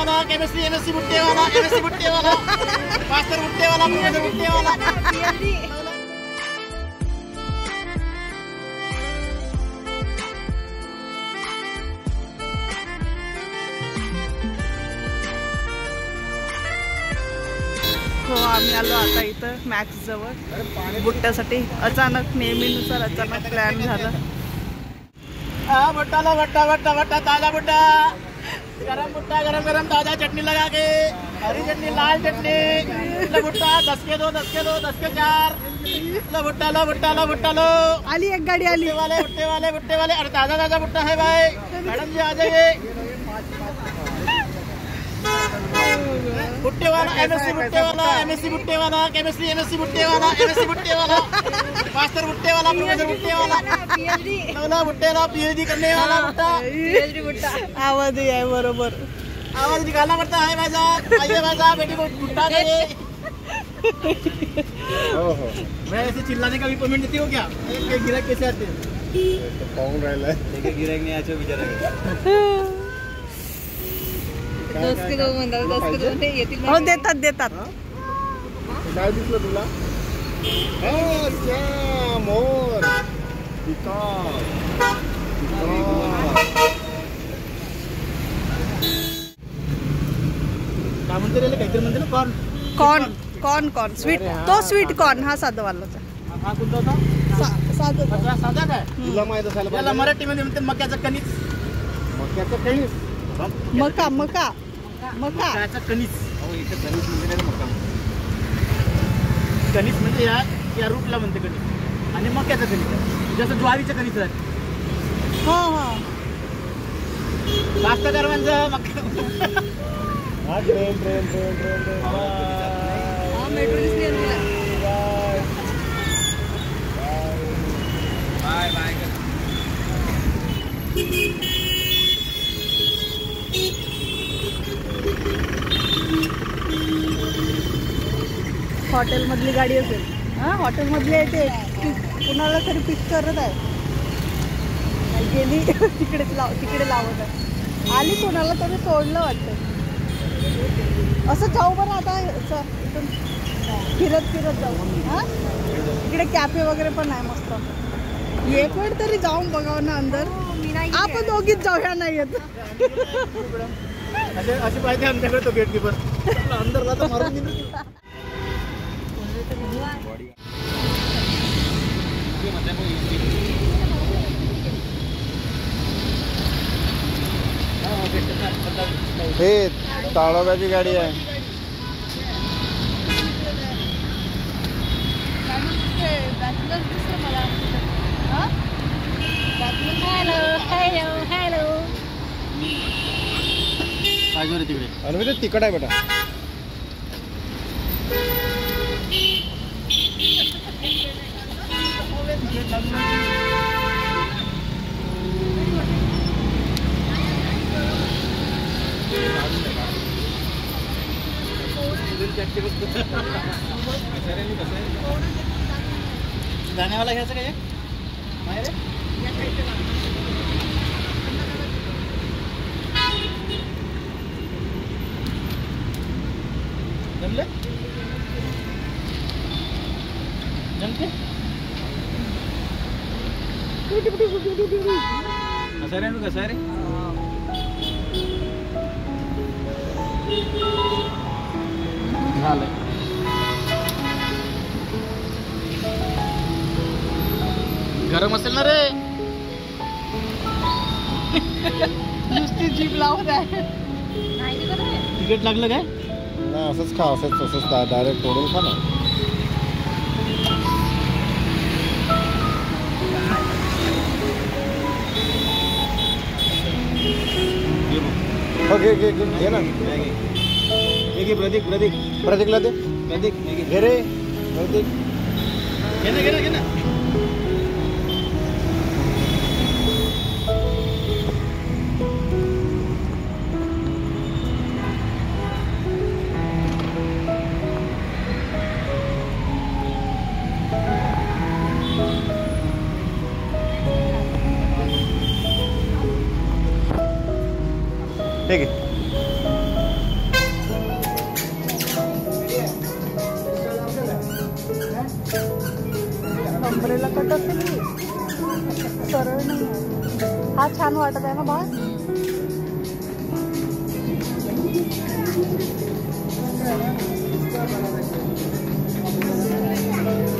वाला, chemistry MSc बुट्टे वाला, एमएससी बुट्टे वाला, मास्टर बुट्टे वाला, प्रोफेसर बुट्टे वाला, पीएचडी। हो आम्ही आलो आता इथं मॅक्स जवळ बुट्ट्यासाठी. अचानक नेहमीनुसार अचानक प्लॅन झाला. बुट्टा लो, बुट्टा बुट्टा बुट्टा, ताजा बुट्टा, गरम बुट्टा, गरम गरम ताजा चटनी लगा के, हरी चटनी, लाल चटनी। लो बुट्टा 10 के 2, 10 के 2, 10 के 4। लो बुट्टा लो, बुट्टा लो, बुट्टा लो। आली एक गाडी आली. बुट्टे वाले, बुट्टे वाले। अरे ताजा ताजा बुट्टा है भाई, मैडम जी आ जाइए। बुट्टे वाला, एमएससी बुट्टे वाला, एमएससी बुट्टे वाला, केमिस्ट्री एमएससी बुट्टे वाला, एमएससी बुट्टे वाला, मास्टर बुट्टे वाला, प्रोफेसर बुट्टे वाला, पीएचडी। लो बुट्टे लो, पीएचडी करने वाला बुट्टा, पीएचडी बुट्टा। आवाज ही आहे बरोबर. आवाज निकालना पड़ता है भाई साहब। आइए भाई साहब, बेटी को बुट्टा दे। मैं ऐसे चिल्लाने का भी पेमेंट देती हूँ क्या? गिराक कैसे आते हैं? पाहून राहिला आहे. गिराक नाही आजच्या विचारा. 10 के 2 म्हणतात, 10 के 2 ते येतील. हो देतात देतात. काय दिसलं तुला? अच्छा मोर. काय म्हणते रे, काहीतरी म्हणते ना, corn. Corn corn corn sweet. तो स्वीट कॉर्न हा साधा वालाचा. हा कोणता होता? साधा. साधा काय? तुला माहित असायला त्याला पाहिजे. मराठीमध्ये म्हणते मक्याचं कणीस. मक्याचं कणीस. मका मका मका. मक्याचं कणीस. हो इथे कणीस म्हणजे नाही मका. कणीस म्हणजे या रूटला म्हणते कणीस. आणि मक्याचं कणीस जसं ज्वारीचं कणीस राहते. हा हा. जास्त गरमांचं मक्या. हा train train train train train. हा मेट्रो दिसली मला. Bye bye. हॉटेलमधली गाडी असेल. हा हॉटेलमधली आहे ते. कुणाला तरी पिक करत आहे. गेली तिकडेच तिकडे लावत आहे. आली कोणाला तरी सोडलं वाटतं. असं जाऊ बरं आता इथून फिरत फिरत जाऊ. हा इकडे कॅफे वगैरे पण आहे मस्त. एक वेळ तरी जाऊन बघावं ना अंदर. आपण दोघीच जाऊया नाही येत. अशी पाहिजे आमच्याकडे तो गेट कीपर. अंदरला तर मारून दिली. हे ताळोब्याची गाडी आहे. बाजूला तिकडे. आणि ते तिकट आहे बेटा. जाण्यावाला घ्यायचं काय? माहिती जमले जमते. कसं रे कसं रे. झालं. गरम असेल ना रे. नुसती जीभ लावत आहे. तिकीट लागलं काय? नाही असंच खा. असंच डायरेक्ट तोडून खा ना. घे ना. प्रतीकला दे. घे रे प्रतीक. घे ना. ठीक आहे. अंब्रेला कट असेल की सरळ नाही आहे. हा छान वाटत आहे ना बा.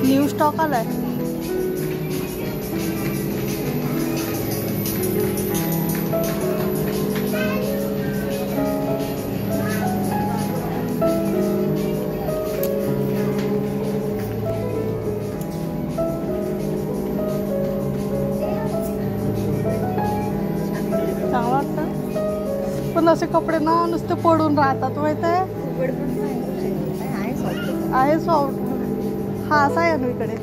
न्यू स्टॉक आलाय. चांगलं वाटतं पण असे कपडे ना नुसते पडून राहतात माहित आहे. आहे सॉफ्ट. हा असा आहे ना इकडे.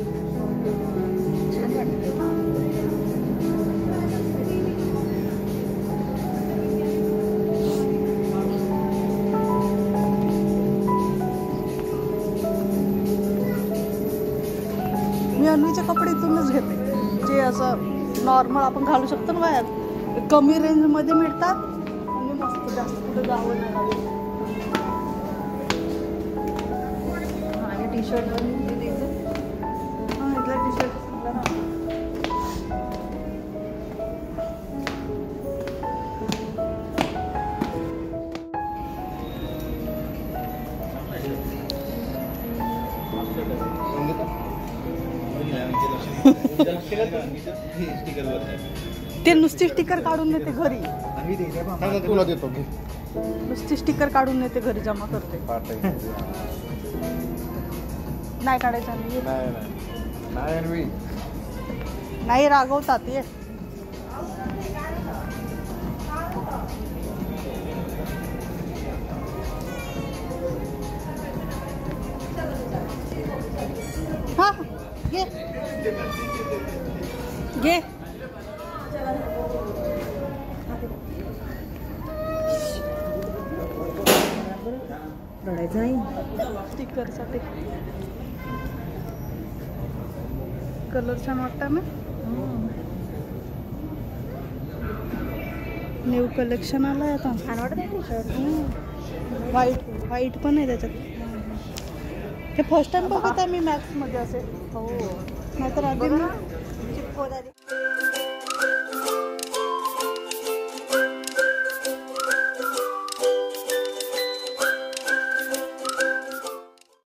मी अन्वीचे कपडे इथूनच घेते जे असं नॉर्मल आपण घालू शकतो ना बाहेर. कमी रेंज मध्ये मिळतात आणि मस्त जास्त कुठे जावं नाही लागत. टी शर्ट हा इथला टी शर्ट ते नुसती स्टिकर काढून नेते घरी. तुला देतो घे. नुसती स्टिकर काढून नेते घरी जमा करते. नाही काढायचं नाही रागवतात ये. हा घे घे. रडायचं नाही. स्टिकरसाठी कलर छान वाटतं ना. न्यू कलेक्शन आलंय आता. छान वाटत टी शर्ट. व्हाईट पण आहे त्याच्यात. हे फर्स्ट टाइम बघत आहे मी मॅक्स मध्ये असे. हो नाहीतर आधी मी